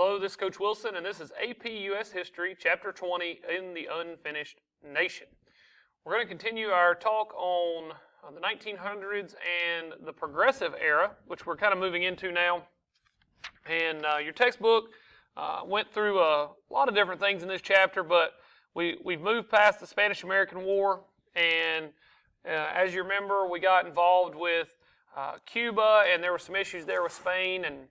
Hello, this is Coach Wilson, and this is AP US History, Chapter 20, In the Unfinished Nation. We're going to continue our talk on the 1900s and the Progressive Era, which we're kind of moving into now. And your textbook went through a lot of different things in this chapter, but we've moved past the Spanish-American War, and as you remember, we got involved with Cuba, and there were some issues there with Spain, and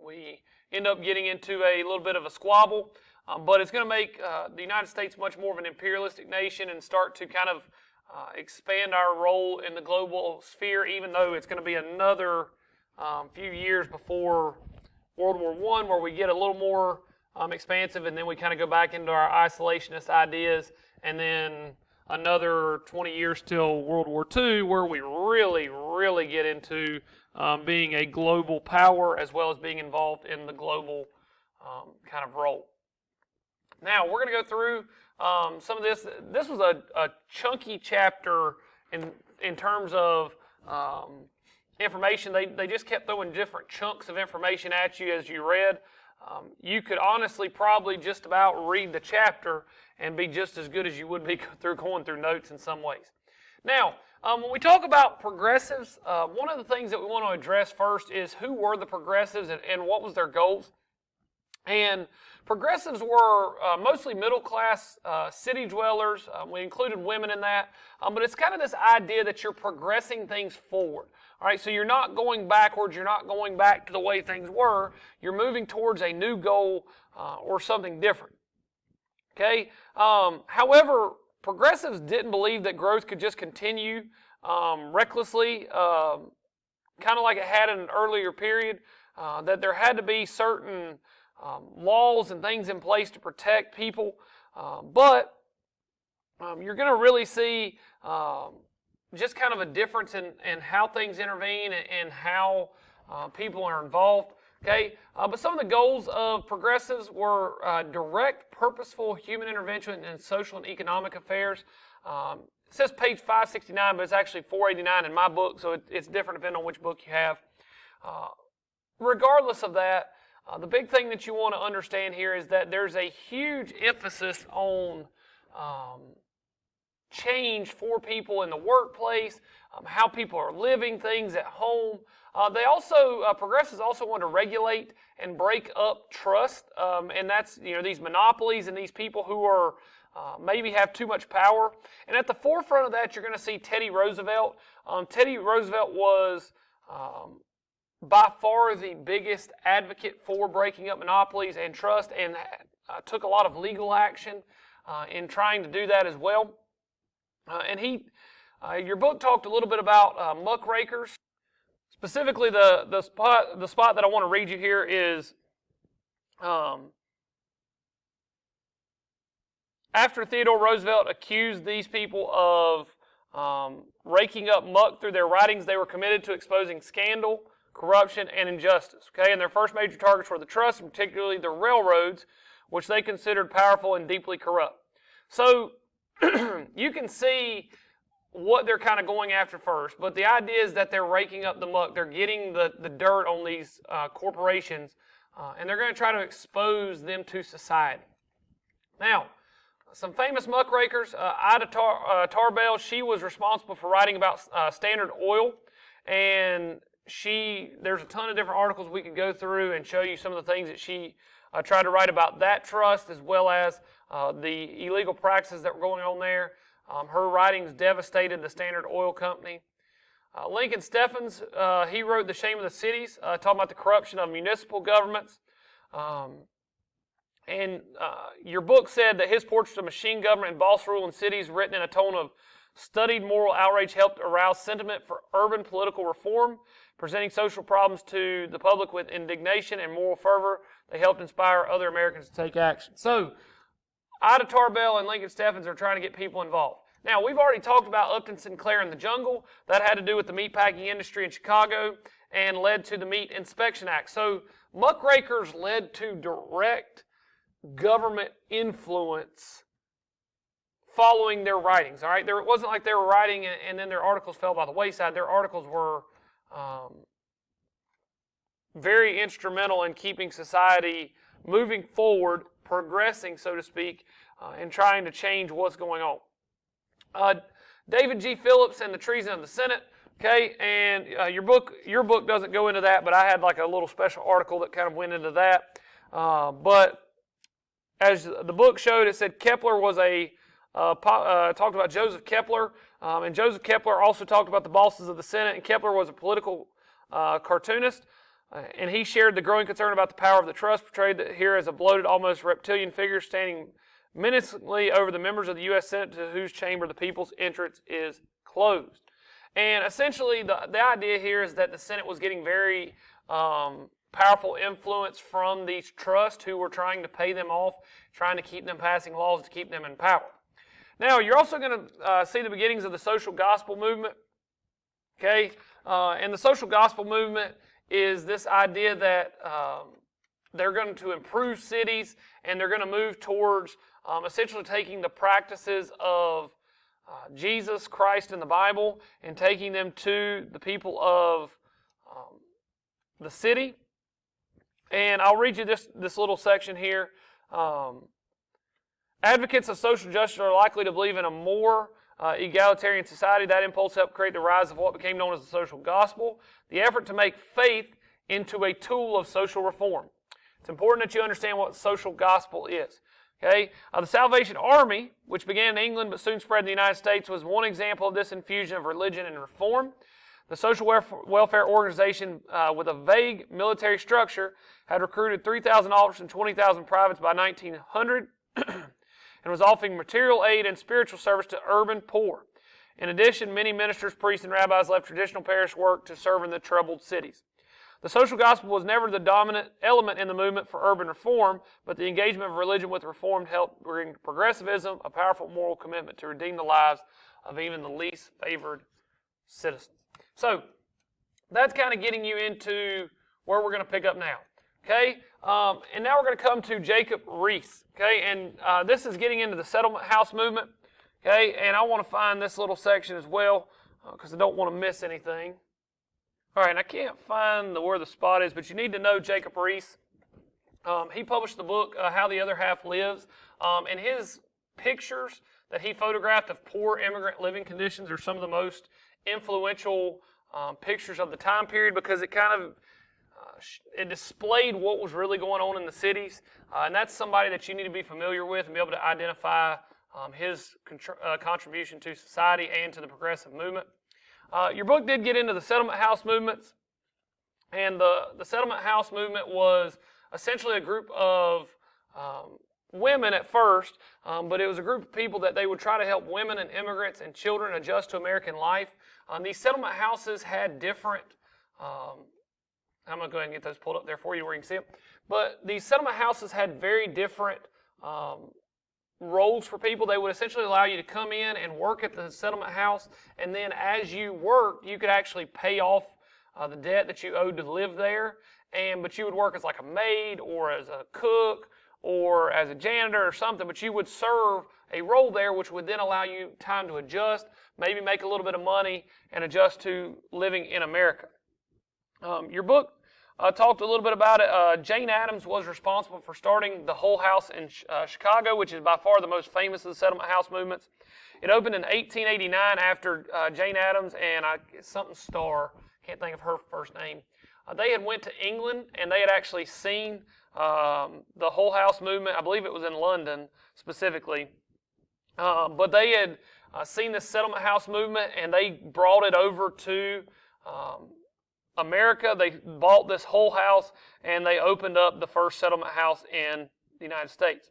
we end up getting into a little bit of a squabble, but it's going to make the United States much more of an imperialistic nation and start to kind of expand our role in the global sphere, even though it's going to be another few years before World War I, where we get a little more expansive, and then we kind of go back into our isolationist ideas, and then another 20 years till World War II, where we really get into being a global power as well as being involved in the global kind of role. Now, we're going to go through some of this. This was a chunky chapter in terms of information. They just kept throwing different chunks of information at you as you read. You could honestly probably just about read the chapter and be just as good as you would be going through notes in some ways. Now, when we talk about progressives, one of the things that we want to address first is who were the progressives and what was their goals. And progressives were mostly middle-class city dwellers. We included women in that. But it's kind of this idea that you're progressing things forward. All right, so you're not going backwards. You're not going back to the way things were. You're moving towards a new goal or something different. Okay. However, progressives didn't believe that growth could just continue recklessly, kind of like it had in an earlier period, that there had to be certain laws and things in place to protect people, but you're going to really see just kind of a difference in how things intervene and how people are involved. Okay, but some of the goals of progressives were direct, purposeful human intervention in social and economic affairs. It says page 569, but it's actually 489 in my book, so it's different depending on which book you have. Regardless of that, the big thing that you want to understand here is that there's a huge emphasis on change for people in the workplace, how people are living things at home. Progressives also want to regulate and break up trust, and that's these monopolies and these people who are maybe have too much power. And at the forefront of that, you're going to see Teddy Roosevelt. Teddy Roosevelt was by far the biggest advocate for breaking up monopolies and trust, and took a lot of legal action in trying to do that as well. Your book talked a little bit about muckrakers. Specifically, the spot that I want to read you here is after Theodore Roosevelt accused these people of raking up muck through their writings, they were committed to exposing scandal, corruption, and injustice. Okay, and their first major targets were the trusts, and particularly the railroads, which they considered powerful and deeply corrupt. So you can see what they're kind of going after first, but the idea is that they're raking up the muck. They're getting the dirt on these corporations, and they're going to try to expose them to society. Now, some famous muckrakers, Ida Tarbell, she was responsible for writing about Standard Oil, and there's a ton of different articles we could go through and show you some of the things that she tried to write about that trust, as well as the illegal practices that were going on there. Her writings devastated the Standard Oil Company. Lincoln Steffens, he wrote The Shame of the Cities, talking about the corruption of municipal governments. Your book said that his portrait of machine government and boss rule in cities, written in a tone of studied moral outrage, helped arouse sentiment for urban political reform, presenting social problems to the public with indignation and moral fervor. They helped inspire other Americans to take action. So, Ida Tarbell and Lincoln Steffens are trying to get people involved. Now, we've already talked about Upton Sinclair and the Jungle. That had to do with the meatpacking industry in Chicago and led to the Meat Inspection Act. So, muckrakers led to direct government influence following their writings. All right, it wasn't like they were writing and then their articles fell by the wayside. Their articles were very instrumental in keeping society moving forward, progressing, so to speak, and trying to change what's going on. David G. Phillips and the Treason of the Senate. Okay, and your book doesn't go into that, but I had like a little special article that kind of went into that. But as the book showed, it said Kepler was talked about Joseph Kepler, and Joseph Kepler also talked about the bosses of the Senate, and Kepler was a political cartoonist, and he shared the growing concern about the power of the trust, portrayed here as a bloated, almost reptilian figure standing menacingly over the members of the U.S. Senate to whose chamber the people's entrance is closed. And essentially, the idea here is that the Senate was getting very powerful influence from these trusts who were trying to pay them off, trying to keep them passing laws to keep them in power. Now, you're also going to see the beginnings of the social gospel movement. Okay, and the social gospel movement is this idea that they're going to improve cities and they're going to move towards essentially taking the practices of Jesus Christ in the Bible and taking them to the people of the city. And I'll read you this little section here. Advocates of social justice are likely to believe in a more egalitarian society. That impulse helped create the rise of what became known as the social gospel, the effort to make faith into a tool of social reform. It's important that you understand what social gospel is. Okay, the Salvation Army, which began in England but soon spread in the United States, was one example of this infusion of religion and reform. The social welfare organization, with a vague military structure, had recruited 3,000 officers and 20,000 privates by 1900 and was offering material aid and spiritual service to urban poor. In addition, many ministers, priests, and rabbis left traditional parish work to serve in the troubled cities. The social gospel was never the dominant element in the movement for urban reform, but the engagement of religion with reform helped bring progressivism, a powerful moral commitment to redeem the lives of even the least favored citizens. So, that's kind of getting you into where we're going to pick up now. Okay, and now we're going to come to Jacob Riis. Okay, and this is getting into the settlement house movement. Okay, and I want to find this little section as well because I don't want to miss anything. All right, and I can't find where the spot is, but you need to know Jacob Riis. He published the book, How the Other Half Lives, and his pictures that he photographed of poor immigrant living conditions are some of the most influential pictures of the time period because it kind of it displayed what was really going on in the cities, and that's somebody that you need to be familiar with and be able to identify his contribution to society and to the progressive movement. Your book did get into the settlement house movements, and the settlement house movement was essentially a group of women at first, but it was a group of people that they would try to help women and immigrants and children adjust to American life. These settlement houses had different, I'm going to go ahead and get those pulled up there for you where you can see them, but these settlement houses had very different roles for people. They would essentially allow you to come in and work at the settlement house, and then as you worked, you could actually pay off the debt that you owed to live there, but you would work as like a maid or as a cook or as a janitor or something, but you would serve a role there which would then allow you time to adjust, maybe make a little bit of money and adjust to living in America. Your book talked a little bit about it. Jane Addams was responsible for starting the Whole House in Chicago, which is by far the most famous of the settlement house movements. It opened in 1889 after Jane Addams and something Starr, can't think of her first name. They had went to England and they had actually seen the Whole House movement. I believe it was in London specifically. But they had seen this settlement house movement and they brought it over to America. They bought this whole house and they opened up the first settlement house in the United States.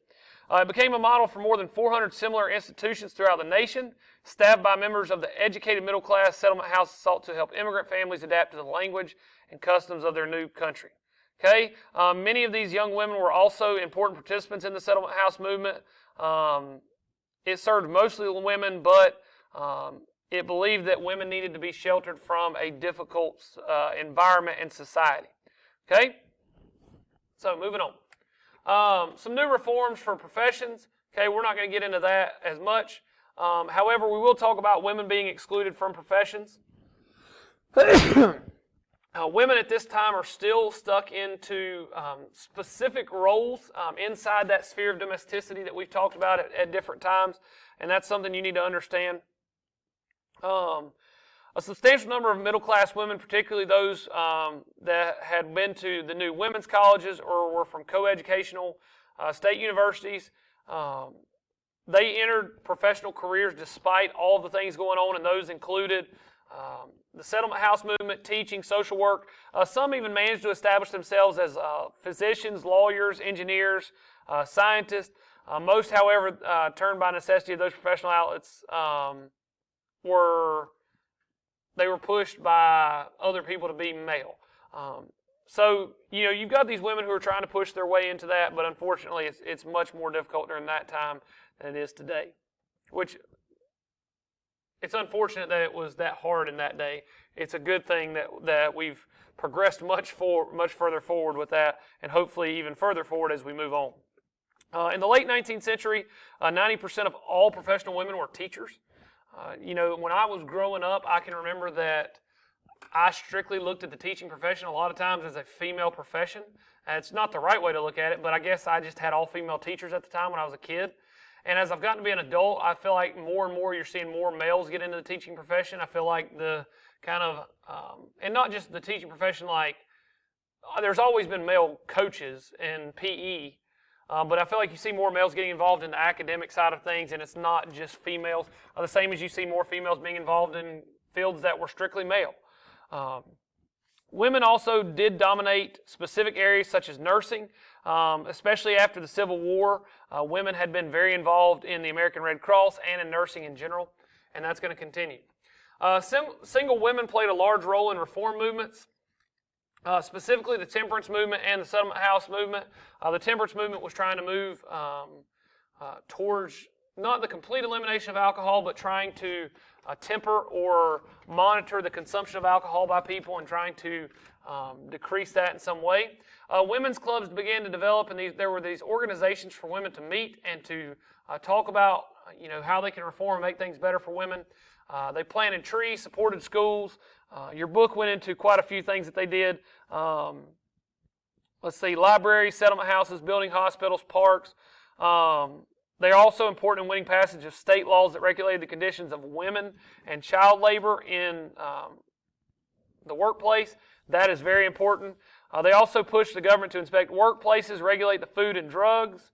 It became a model for more than 400 similar institutions throughout the nation. Staffed by members of the educated middle class, settlement houses sought to help immigrant families adapt to the language and customs of their new country. Okay, many of these young women were also important participants in the settlement house movement. It served mostly women, but it believed that women needed to be sheltered from a difficult environment and society. Okay? So, moving on. Some new reforms for professions. Okay, we're not going to get into that as much. However, we will talk about women being excluded from professions. Women at this time are still stuck into specific roles inside that sphere of domesticity that we've talked about at different times, and that's something you need to understand. A substantial number of middle-class women, particularly those that had been to the new women's colleges or were from co-educational state universities, they entered professional careers despite all the things going on, and those included the settlement house movement, teaching, social work. Some even managed to establish themselves as physicians, lawyers, engineers, scientists. Most, however, turned by necessity of those professional outlets were pushed by other people to be male. So, you've got these women who are trying to push their way into that, but unfortunately it's much more difficult during that time than it is today. Which, it's unfortunate that it was that hard in that day. It's a good thing that we've progressed much further forward with that, and hopefully even further forward as we move on. In the late 19th century, 90% of all professional women were teachers. When I was growing up, I can remember that I strictly looked at the teaching profession a lot of times as a female profession. It's not the right way to look at it, but I guess I just had all female teachers at the time when I was a kid. And as I've gotten to be an adult, I feel like more and more you're seeing more males get into the teaching profession. I feel like the kind of, and not just the teaching profession, like there's always been male coaches in PE, but I feel like you see more males getting involved in the academic side of things, and it's not just females. The same as you see more females being involved in fields that were strictly male. Women also did dominate specific areas such as nursing, especially after the Civil War. Women had been very involved in the American Red Cross and in nursing in general, and that's going to continue. Single women played a large role in reform movements, specifically the temperance movement and the settlement house movement. The temperance movement was trying to move towards not the complete elimination of alcohol, but trying to temper or monitor the consumption of alcohol by people and trying to decrease that in some way. Women's clubs began to develop, and there were these organizations for women to meet and to talk about how they can reform and make things better for women. They planted trees, supported schools. Your book went into quite a few things that they did. Let's see, libraries, settlement houses, building hospitals, parks. They are also important in winning passage of state laws that regulated the conditions of women and child labor in the workplace. That is very important. They also pushed the government to inspect workplaces, regulate the food and drugs,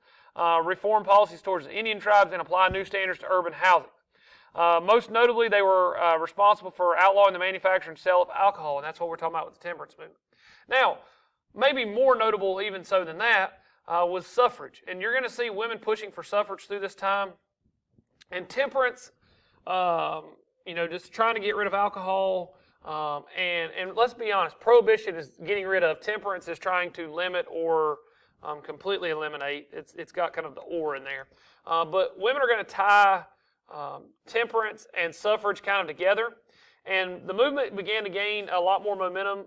reform policies towards the Indian tribes, and apply new standards to urban housing. Most notably, they were responsible for outlawing the manufacture and sale of alcohol, and that's what we're talking about with the temperance movement. Now, maybe more notable even so than that was suffrage. And you're going to see women pushing for suffrage through this time. And temperance, just trying to get rid of alcohol. And let's be honest, prohibition is getting rid of. Temperance is trying to limit or completely eliminate. It's got kind of the or in there. But women are going to tie temperance and suffrage kind of together. And the movement began to gain a lot more momentum,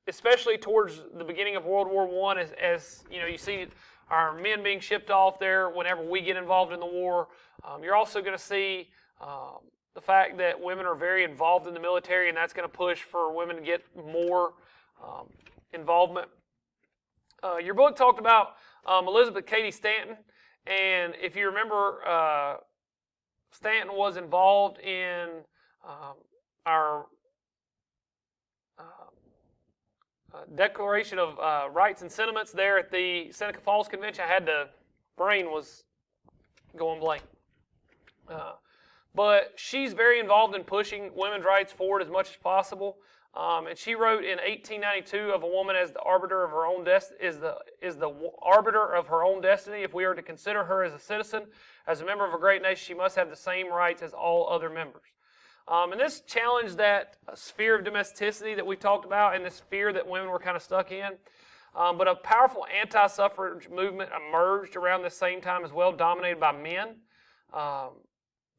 especially towards the beginning of World War I, as you see our men being shipped off there whenever we get involved in the war. You're also going to see the fact that women are very involved in the military, and that's going to push for women to get more involvement. Your book talked about Elizabeth Cady Stanton, and if you remember, Stanton was involved in our Declaration of Rights and Sentiments there at the Seneca Falls Convention. Brain was going blank. But she's very involved in pushing women's rights forward as much as possible. And she wrote in 1892 of a woman as the arbiter of her own is the arbiter of her own destiny. If we are to consider her as a citizen, as a member of a great nation, she must have the same rights as all other members. And this challenged that sphere of domesticity that we talked about and this fear that women were kind of stuck in. But a powerful anti-suffrage movement emerged around this same time as well, dominated by men.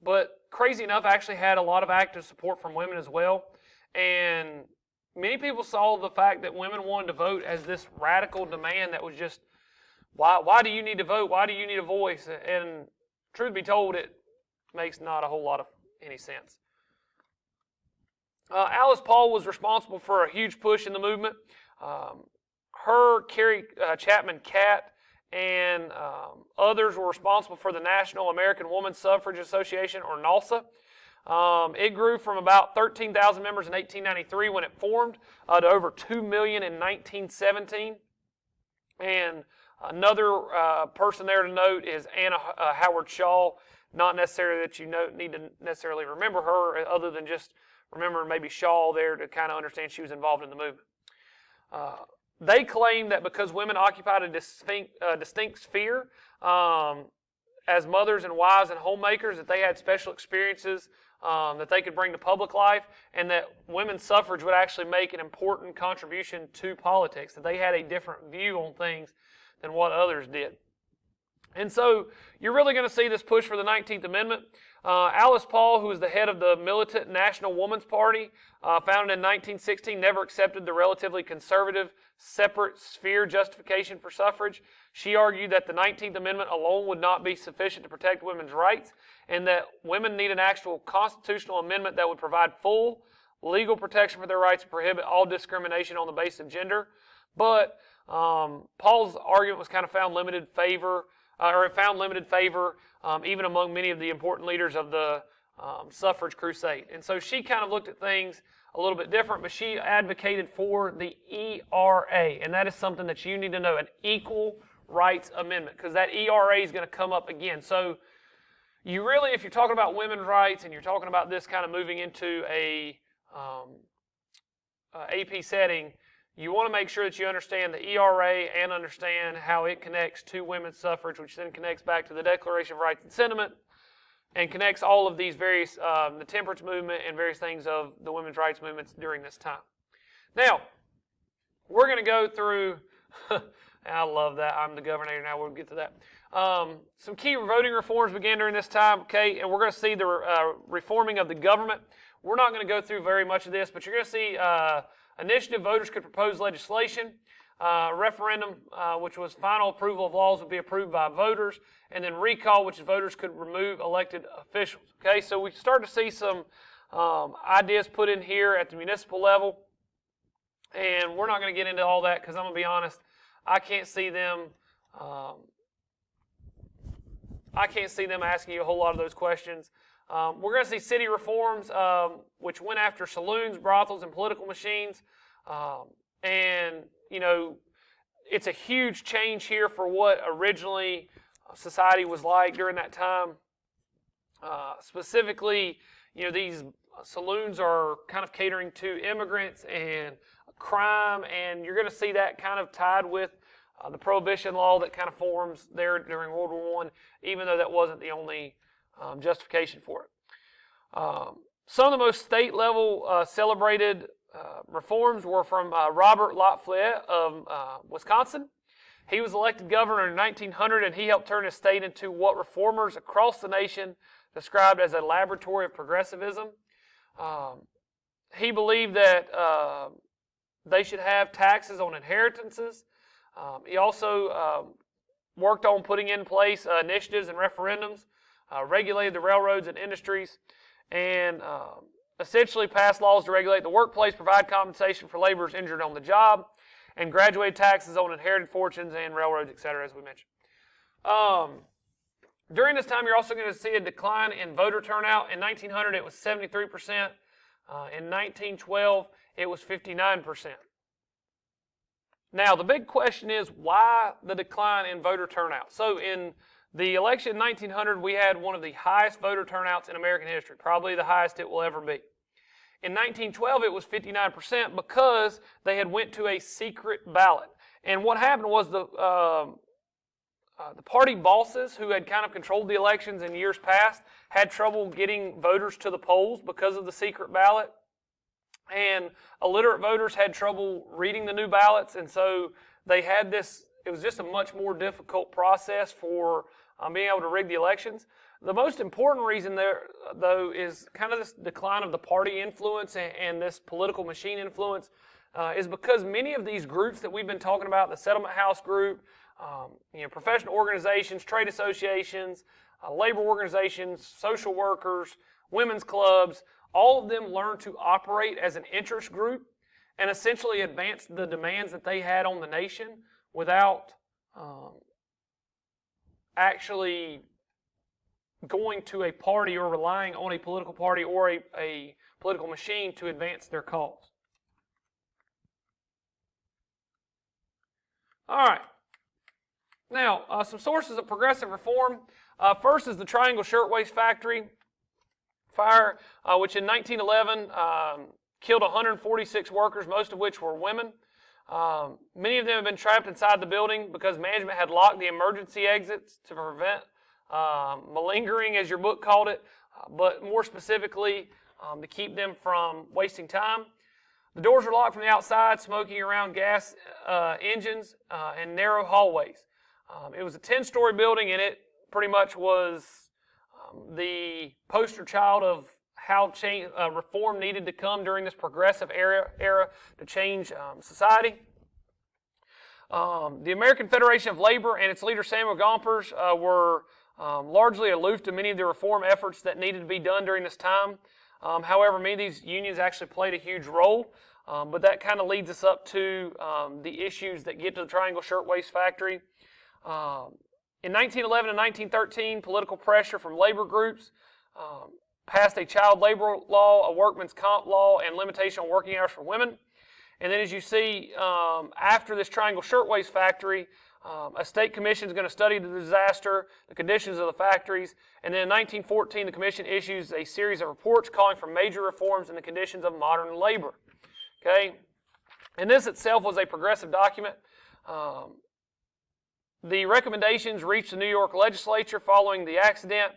But crazy enough, actually had a lot of active support from women as well. And many people saw the fact that women wanted to vote as this radical demand that was just, why do you need to vote? Why do you need a voice? And truth be told, it makes not a whole lot of any sense. Alice Paul was responsible for a huge push in the movement. Her, Carrie Chapman Catt, and others were responsible for the National American Woman Suffrage Association, or NALSA. It grew from about 13,000 members in 1893 when it formed to over 2 million in 1917. And another person there to note is Anna Howard Shaw. Not necessarily that you need to necessarily remember her, other than just remember maybe Shaw there to kind of understand she was involved in the movement. They claim that because women occupied a distinct sphere as mothers and wives and homemakers, that they had special experiences that they could bring to public life, and that women's suffrage would actually make an important contribution to politics, that they had a different view on things than what others did. And so you're really going to see this push for the 19th Amendment. Alice Paul, who was the head of the militant National Woman's Party, founded in 1916, never accepted the relatively conservative separate sphere justification for suffrage. She argued that the 19th Amendment alone would not be sufficient to protect women's rights, and that women need an actual constitutional amendment that would provide full legal protection for their rights and prohibit all discrimination on the basis of gender. But Paul's argument was kind of found limited favor, even among many of the important leaders of the suffrage crusade. And so she kind of looked at things a little bit different, but she advocated for the ERA, and that is something that you need to know, an Equal Rights Amendment, because that ERA is going to come up again. So you really, if you're talking about women's rights and you're talking about this kind of moving into a AP setting, you want to make sure that you understand the ERA and understand how it connects to women's suffrage, which then connects back to the Declaration of Rights and Sentiment, and connects all of these various, the temperance movement and various things of the women's rights movements during this time. Now, we're going to go through, I love that, I'm the governor now, we'll get to that. Some key voting reforms began during this time, okay, and we're going to see the reforming of the government. We're not going to go through very much of this, but you're going to see initiative voters could propose legislation. Referendum, which was final approval of laws, would be approved by voters. And then recall, which is voters could remove elected officials. Okay, so we start to see some ideas put in here at the municipal level. And we're not going to get into all that because I'm going to be honest, I can't see them asking you a whole lot of those questions. We're going to see city reforms, which went after saloons, brothels, and political machines. And, you know, it's a huge change here for what originally society was like during that time. Specifically, you know, these saloons are kind of catering to immigrants and crime, and you're going to see that kind of tied with the Prohibition law that kind of forms there during World War I, even though that wasn't the only justification for it. Some of the most state-level celebrated reforms were from Robert Lafayette of Wisconsin. He was elected governor in 1900, and he helped turn his state into what reformers across the nation described as a laboratory of progressivism. He believed that they should have taxes on inheritances. He also worked on putting in place initiatives and referendums, regulated the railroads and industries, and essentially passed laws to regulate the workplace, provide compensation for laborers injured on the job, and graduated taxes on inherited fortunes and railroads, etc., as we mentioned. During this time, you're also going to see a decline in voter turnout. In 1900, it was 73%. In 1912, it was 59%. Now, the big question is, why the decline in voter turnout? So in the election in 1900, we had one of the highest voter turnouts in American history, probably the highest it will ever be. In 1912, it was 59% because they had went to a secret ballot. And what happened was the party bosses who had kind of controlled the elections in years past had trouble getting voters to the polls because of the secret ballot. And illiterate voters had trouble reading the new ballots, and so they had this, it was just a much more difficult process for being able to rig the elections. The most important reason there, though, is kind of this decline of the party influence and this political machine influence is because many of these groups that we've been talking about, the Settlement House group, professional organizations, trade associations, labor organizations, social workers, women's clubs, all of them learned to operate as an interest group and essentially advance the demands that they had on the nation without actually going to a party or relying on a political party or a political machine to advance their cause. All right. Now, some sources of progressive reform. First is the Triangle Shirtwaist Factory fire, which in 1911 killed 146 workers, most of which were women. Many of them have been trapped inside the building because management had locked the emergency exits to prevent malingering, as your book called it, but more specifically, to keep them from wasting time. The doors were locked from the outside, smoking around gas engines and narrow hallways. It was a 10-story building, and it pretty much was the poster child of how reform needed to come during this progressive era to change society. The American Federation of Labor and its leader Samuel Gompers were largely aloof to many of the reform efforts that needed to be done during this time. However, many of these unions actually played a huge role, but that kind of leads us up to the issues that get to the Triangle Shirtwaist Factory. In 1911 and 1913, political pressure from labor groups passed a child labor law, a workman's comp law, and limitation on working hours for women. And then as you see, after this Triangle Shirtwaist Factory, a state commission is going to study the disaster, the conditions of the factories, and then in 1914, the commission issues a series of reports calling for major reforms in the conditions of modern labor. Okay, and this itself was a progressive document. The recommendations reached the New York legislature following the accident,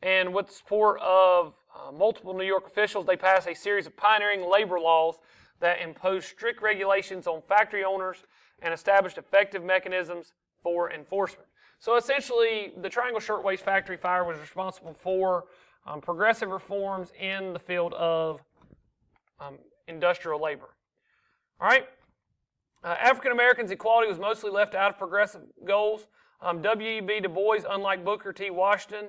and with the support of multiple New York officials, they passed a series of pioneering labor laws that imposed strict regulations on factory owners and established effective mechanisms for enforcement. So essentially, the Triangle Shirtwaist Factory fire was responsible for progressive reforms in the field of industrial labor. All right. African Americans' equality was mostly left out of progressive goals. W.E.B. Du Bois, unlike Booker T. Washington,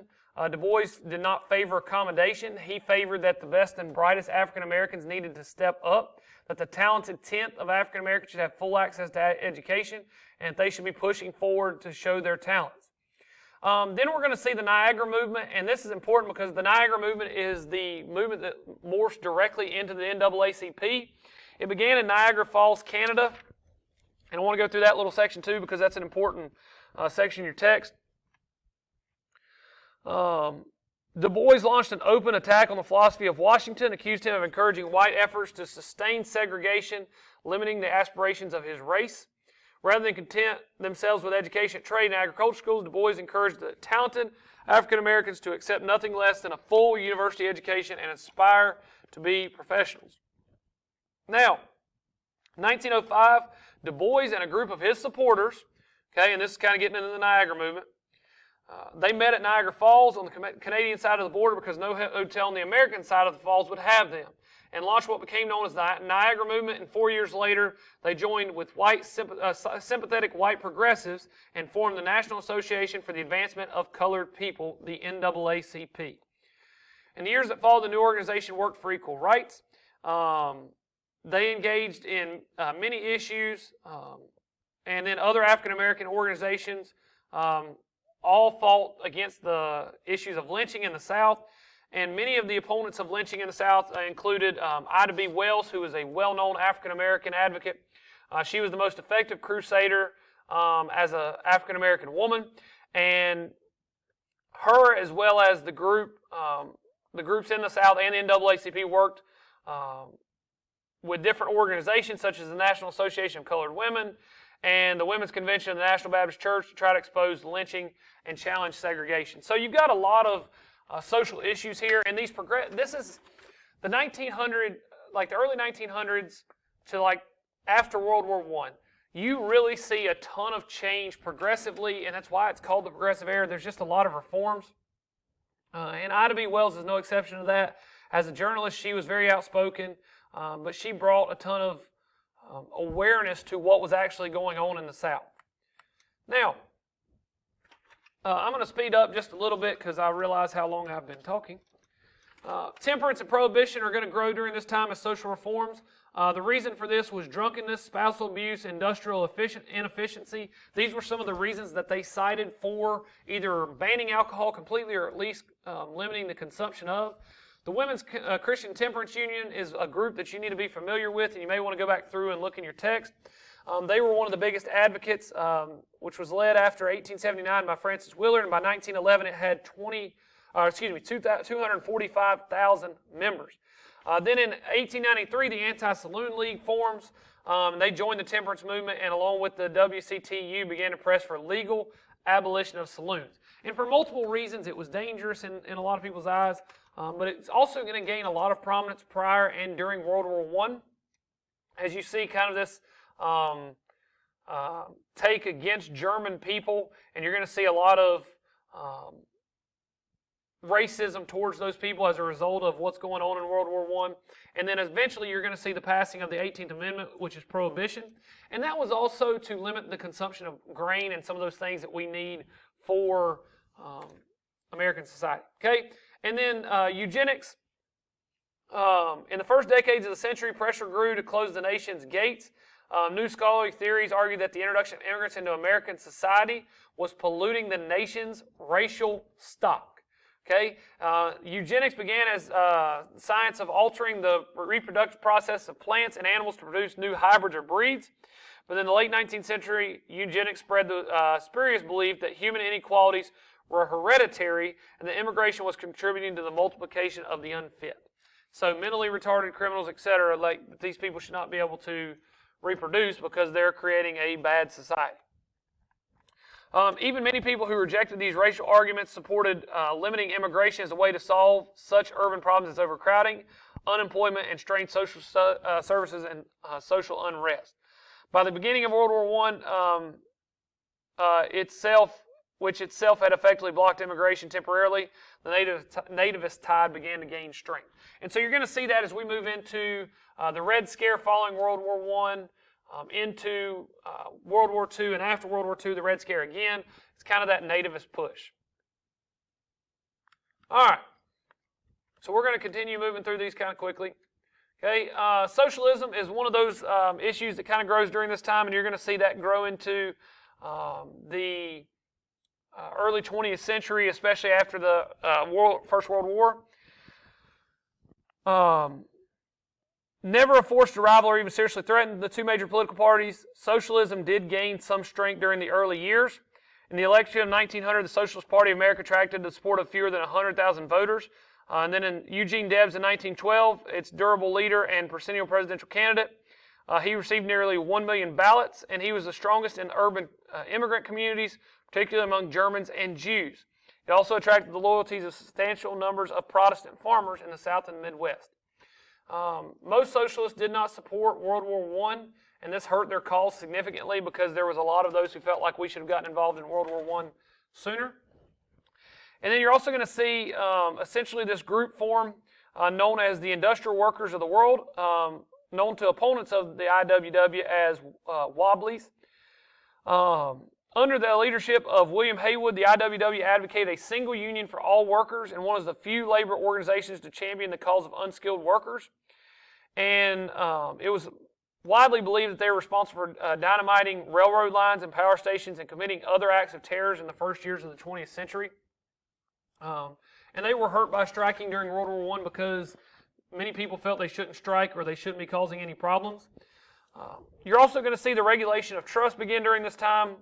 Du Bois did not favor accommodation. He favored that the best and brightest African Americans needed to step up, that the talented tenth of African Americans should have full access to education, and that they should be pushing forward to show their talents. Then we're going to see the Niagara movement, and this is important because the Niagara movement is the movement that morphs directly into the NAACP. It began in Niagara Falls, Canada, and I want to go through that little section too because that's an important section in your text. Du Bois launched an open attack on the philosophy of Washington, accused him of encouraging white efforts to sustain segregation, limiting the aspirations of his race. Rather than content themselves with education at trade and agriculture schools, Du Bois encouraged the talented African Americans to accept nothing less than a full university education and aspire to be professionals. Now, 1905, Du Bois and a group of his supporters, okay, and this is kind of getting into the Niagara movement, they met at Niagara Falls on the Canadian side of the border because no hotel on the American side of the falls would have them, and launched what became known as the Niagara movement. And 4 years later, they joined with sympathetic white progressives and formed the National Association for the Advancement of Colored People, the NAACP. In the years that followed, the new organization worked for equal rights. They engaged in many issues, and then other African American organizations all fought against the issues of lynching in the South, and many of the opponents of lynching in the South included Ida B. Wells, who was a well-known African American advocate. She was the most effective crusader as an African American woman, and her, as well as the groups in the South and the NAACP, worked with different organizations such as the National Association of Colored Women and the Women's Convention of the National Baptist Church to try to expose lynching and challenge segregation. So you've got a lot of social issues here, and this is the 1900, like the early 1900s to like after World War I. You really see a ton of change progressively, and that's why it's called the Progressive Era. There's just a lot of reforms, and Ida B. Wells is no exception to that. As a journalist, she was very outspoken, but she brought a ton of awareness to what was actually going on in the South. Now, I'm going to speed up just a little bit because I realize how long I've been talking. Temperance and prohibition are going to grow during this time as social reforms. The reason for this was drunkenness, spousal abuse, industrial inefficiency. These were some of the reasons that they cited for either banning alcohol completely or at least limiting the consumption of. The Women's Christian Temperance Union is a group that you need to be familiar with, and you may want to go back through and look in your text. They were one of the biggest advocates, which was led after 1879 by Francis Willard, and by 1911 it had 245,000 members. Then in 1893, the Anti-Saloon League forms. They joined the temperance movement, and along with the WCTU, began to press for legal abolition of saloons. And for multiple reasons, it was dangerous in a lot of people's eyes, but it's also going to gain a lot of prominence prior and during World War I. As you see kind of this take against German people, and you're going to see a lot of racism towards those people as a result of what's going on in World War I. And then eventually you're going to see the passing of the 18th Amendment, which is prohibition. And that was also to limit the consumption of grain and some of those things that we need for American society. Okay? And then eugenics. In the first decades of the century, pressure grew to close the nation's gates. New scholarly theories argue that the introduction of immigrants into American society was polluting the nation's racial stock. Okay, eugenics began as science of altering the reproductive process of plants and animals to produce new hybrids or breeds. But in the late 19th century, eugenics spread the spurious belief that human inequalities were hereditary and that immigration was contributing to the multiplication of the unfit. So mentally retarded criminals, etc., like these people should not be able to reproduce because they're creating a bad society. Even many people who rejected these racial arguments supported limiting immigration as a way to solve such urban problems as overcrowding, unemployment, and strained social services and social unrest. By the beginning of World War I, which itself had effectively blocked immigration temporarily, the nativist tide began to gain strength. And so you're going to see that as we move into the Red Scare following World War I, into World War II, and after World War II, the Red Scare again. It's kind of that nativist push. All right. So we're going to continue moving through these kind of quickly. Okay. Socialism is one of those issues that kind of grows during this time, and you're going to see that grow into the early 20th century, especially after the First World War. Never a force to rival or even seriously threaten the two major political parties, socialism did gain some strength during the early years. In the election of 1900, the Socialist Party of America attracted the support of fewer than 100,000 voters. And then in Eugene Debs in 1912, its durable leader and perennial presidential candidate, he received nearly 1 million ballots, and he was the strongest in urban immigrant communities, particularly among Germans and Jews. It also attracted the loyalties of substantial numbers of Protestant farmers in the South and Midwest. Most socialists did not support World War I, and this hurt their cause significantly because there was a lot of those who felt like we should have gotten involved in World War I sooner. And then you're also going to see essentially this group form known as the Industrial Workers of the World, known to opponents of the IWW as Wobblies. Under the leadership of William Haywood, the IWW advocated a single union for all workers and one of the few labor organizations to champion the cause of unskilled workers. And it was widely believed that they were responsible for dynamiting railroad lines and power stations and committing other acts of terrorism in the first years of the 20th century. And they were hurt by striking during World War I because many people felt they shouldn't strike or they shouldn't be causing any problems. You're also going to see the regulation of trust begin during this time.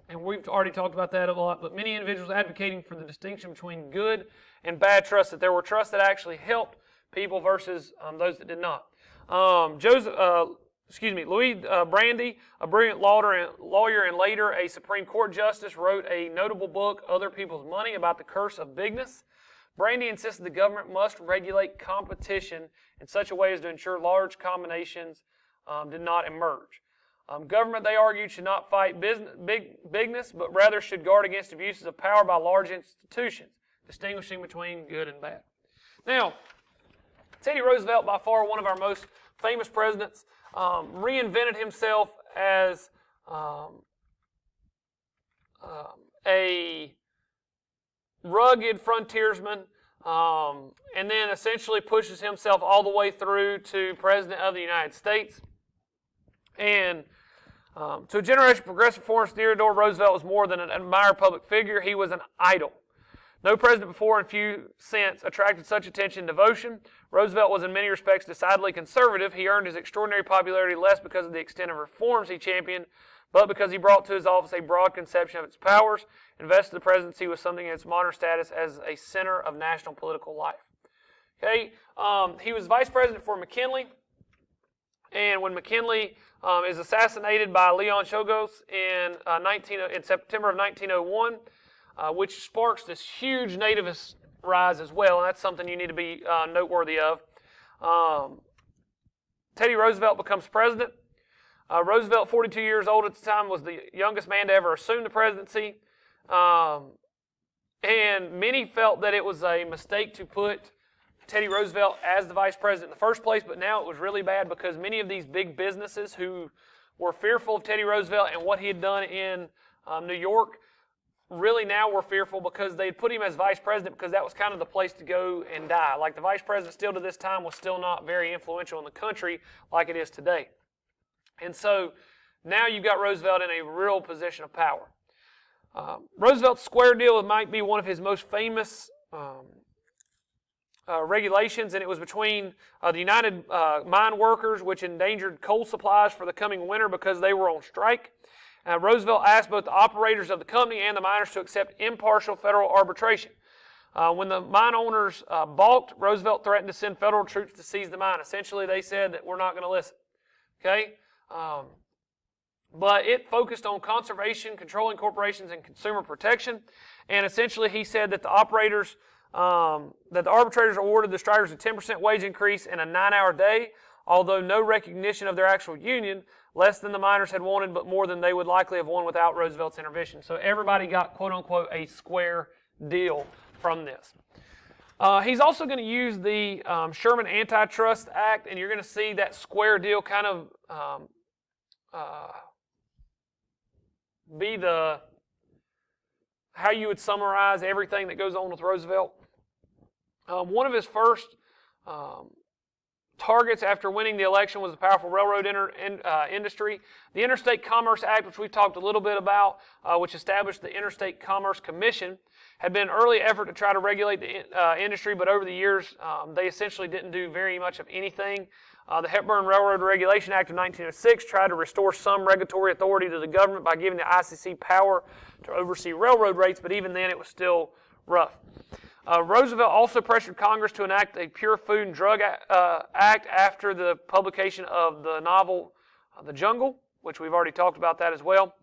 And we've already talked about that a lot, but many individuals advocating for the distinction between good and bad trust, that there were trusts that actually helped people versus those that did not. Louis Brandy, a brilliant lawyer and later a Supreme Court justice, wrote a notable book, Other People's Money, about the curse of bigness. Brandy insisted the government must regulate competition in such a way as to ensure large combinations did not emerge. Government, they argued, should not fight bigness, but rather should guard against abuses of power by large institutions, distinguishing between good and bad. Now, Teddy Roosevelt, by far one of our most famous presidents, reinvented himself as a rugged frontiersman, and then essentially pushes himself all the way through to President of the United States. And to a generation of progressive reformers, Theodore Roosevelt was more than an admired public figure. He was an idol. No president before and few since attracted such attention and devotion. Roosevelt was in many respects decidedly conservative. He earned his extraordinary popularity less because of the extent of reforms he championed, but because he brought to his office a broad conception of its powers, invested the presidency with something in its modern status as a center of national political life. Okay, he was vice president for McKinley, and when McKinley is assassinated by Leon Czolgosz in September of 1901, which sparks this huge nativist rise as well, and that's something you need to be noteworthy of. Teddy Roosevelt becomes president. Roosevelt, 42 years old at the time, was the youngest man to ever assume the presidency. And many felt that it was a mistake to put Teddy Roosevelt as the vice president in the first place, but now it was really bad because many of these big businesses who were fearful of Teddy Roosevelt and what he had done in New York really now were fearful because they had put him as vice president because that was kind of the place to go and die. Like the vice president still to this time was still not very influential in the country like it is today. And so now you've got Roosevelt in a real position of power. Roosevelt's square deal might be one of his most famous regulations, and it was between the United Mine Workers, which endangered coal supplies for the coming winter because they were on strike. Roosevelt asked both the operators of the company and the miners to accept impartial federal arbitration. When the mine owners balked, Roosevelt threatened to send federal troops to seize the mine. Essentially, they said that we're not going to listen. Okay? But it focused on conservation, controlling corporations, and consumer protection. And essentially, he said that the arbitrators awarded the strikers a 10% wage increase and a 9-hour day, although no recognition of their actual union, less than the miners had wanted, but more than they would likely have won without Roosevelt's intervention. So everybody got, quote-unquote, a square deal from this. He's also going to use the Sherman Antitrust Act, and you're going to see that square deal kind of be how you would summarize everything that goes on with Roosevelt. One of his first targets after winning the election was the powerful railroad industry. The Interstate Commerce Act, which we've talked a little bit about, which established the Interstate Commerce Commission, had been an early effort to try to regulate the industry, but over the years, they essentially didn't do very much of anything. The Hepburn Railroad Regulation Act of 1906 tried to restore some regulatory authority to the government by giving the ICC power to oversee railroad rates, but even then it was still rough. Roosevelt also pressured Congress to enact a Pure Food and Drug Act after the publication of the novel The Jungle, which we've already talked about that as well.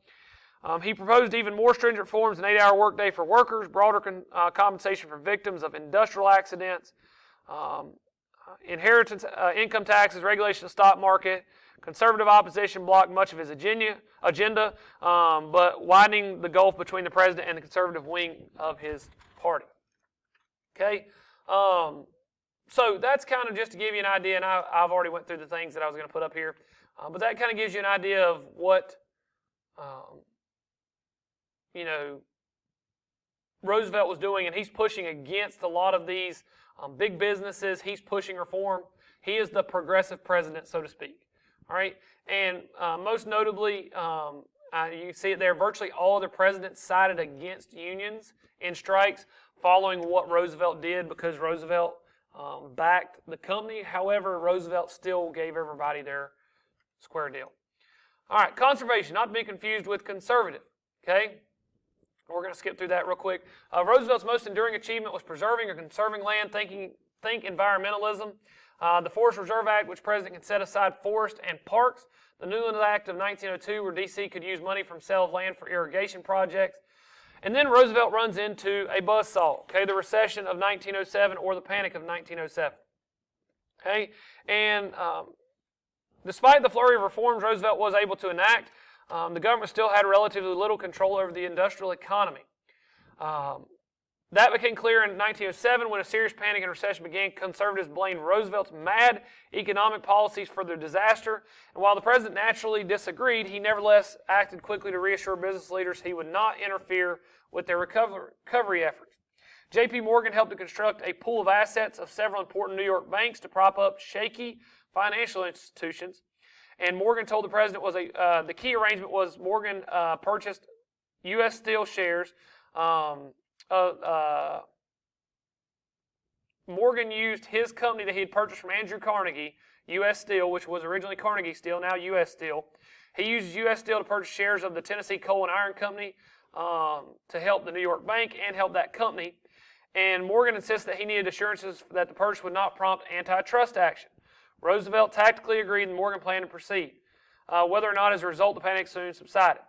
He proposed even more stringent reforms, an 8-hour workday for workers, broader compensation for victims of industrial accidents, inheritance income taxes, regulation of the stock market. Conservative opposition blocked much of his agenda, but widening the gulf between the president and the conservative wing of his party. Okay, so that's kind of just to give you an idea, and I've already went through the things that I was going to put up here, but that kind of gives you an idea of what, Roosevelt was doing, and he's pushing against a lot of these big businesses. He's pushing reform. He is the progressive president, so to speak. All right, and most notably, you can see it there, virtually all the presidents sided against unions in strikes following what Roosevelt did because Roosevelt backed the company. However, Roosevelt still gave everybody their square deal. All right, conservation, not to be confused with conservative. Okay, we're going to skip through that real quick. Roosevelt's most enduring achievement was preserving or conserving land. Think environmentalism. The Forest Reserve Act, which the president can set aside forests and parks. The Newland Act of 1902, where D.C. could use money from sale of land for irrigation projects. And then Roosevelt runs into a buzzsaw, okay, the recession of 1907 or the panic of 1907. Okay, and despite the flurry of reforms Roosevelt was able to enact, the government still had relatively little control over the industrial economy. That became clear in 1907 when a serious panic and recession began. Conservatives blamed Roosevelt's mad economic policies for the disaster. And while the president naturally disagreed, he nevertheless acted quickly to reassure business leaders he would not interfere with their recovery efforts. J.P. Morgan helped to construct a pool of assets of several important New York banks to prop up shaky financial institutions. And Morgan told the president the key arrangement was Morgan purchased U.S. Steel shares. Morgan used his company that he had purchased from Andrew Carnegie, U.S. Steel, which was originally Carnegie Steel, now U.S. Steel. He used U.S. Steel to purchase shares of the Tennessee Coal and Iron Company to help the New York Bank and help that company. And Morgan insisted that he needed assurances that the purchase would not prompt antitrust action. Roosevelt tactically agreed and Morgan planned to proceed. Whether or not as a result, the panic soon subsided.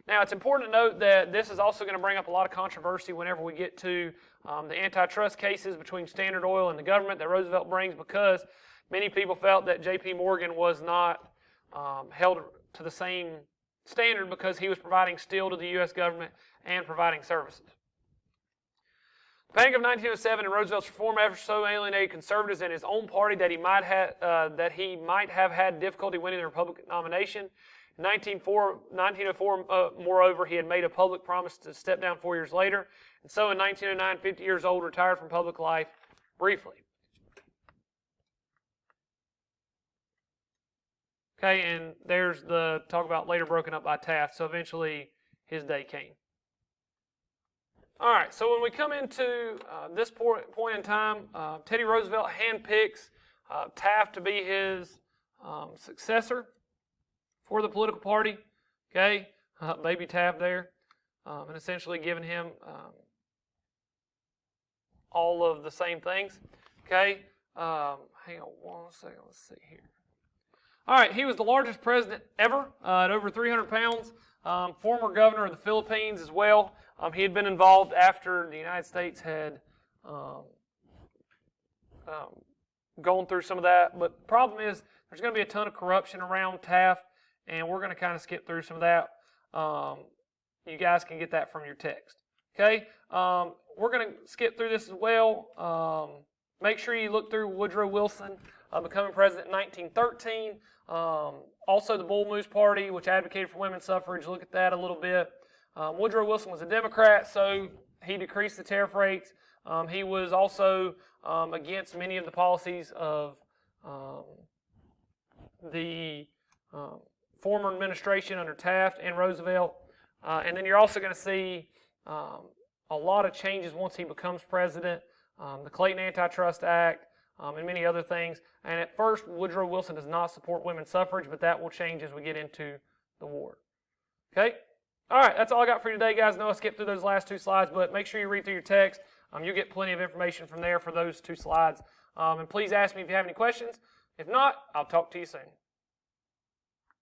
Now, it's important to note that this is also going to bring up a lot of controversy whenever we get to the antitrust cases between Standard Oil and the government that Roosevelt brings, because many people felt that J.P. Morgan was not held to the same standard because he was providing steel to the U.S. government and providing services. The Panic of 1907 and Roosevelt's reform efforts so alienated conservatives in his own party that he might have had difficulty winning the Republican nomination. In 1904, moreover, he had made a public promise to step down 4 years later. And so in 1909, 50 years old, retired from public life briefly. Okay, and there's the talk about later broken up by Taft. So eventually his day came. All right, so when we come into this point in time, Teddy Roosevelt handpicks Taft to be his successor for the political party, okay, baby Taft there, and essentially giving him all of the same things, okay. Hang on one second, let's see here. All right, he was the largest president ever at over 300 pounds, former governor of the Philippines as well. He had been involved after the United States had gone through some of that, but the problem is there's going to be a ton of corruption around Taft, and we're going to kind of skip through some of that. You guys can get that from your text. Okay, we're going to skip through this as well. Make sure you look through Woodrow Wilson becoming president in 1913. Also the Bull Moose Party, which advocated for women's suffrage. Look at that a little bit. Woodrow Wilson was a Democrat, so he decreased the tariff rates. He was also against many of the policies of the former administration under Taft and Roosevelt. And then you're also going to see a lot of changes once he becomes president. The Clayton Antitrust Act, and many other things. And at first, Woodrow Wilson does not support women's suffrage, but that will change as we get into the war. Okay? All right, that's all I got for you today, guys. I know I skipped through those last two slides, but make sure you read through your text. You'll get plenty of information from there for those two slides. And please ask me if you have any questions. If not, I'll talk to you soon.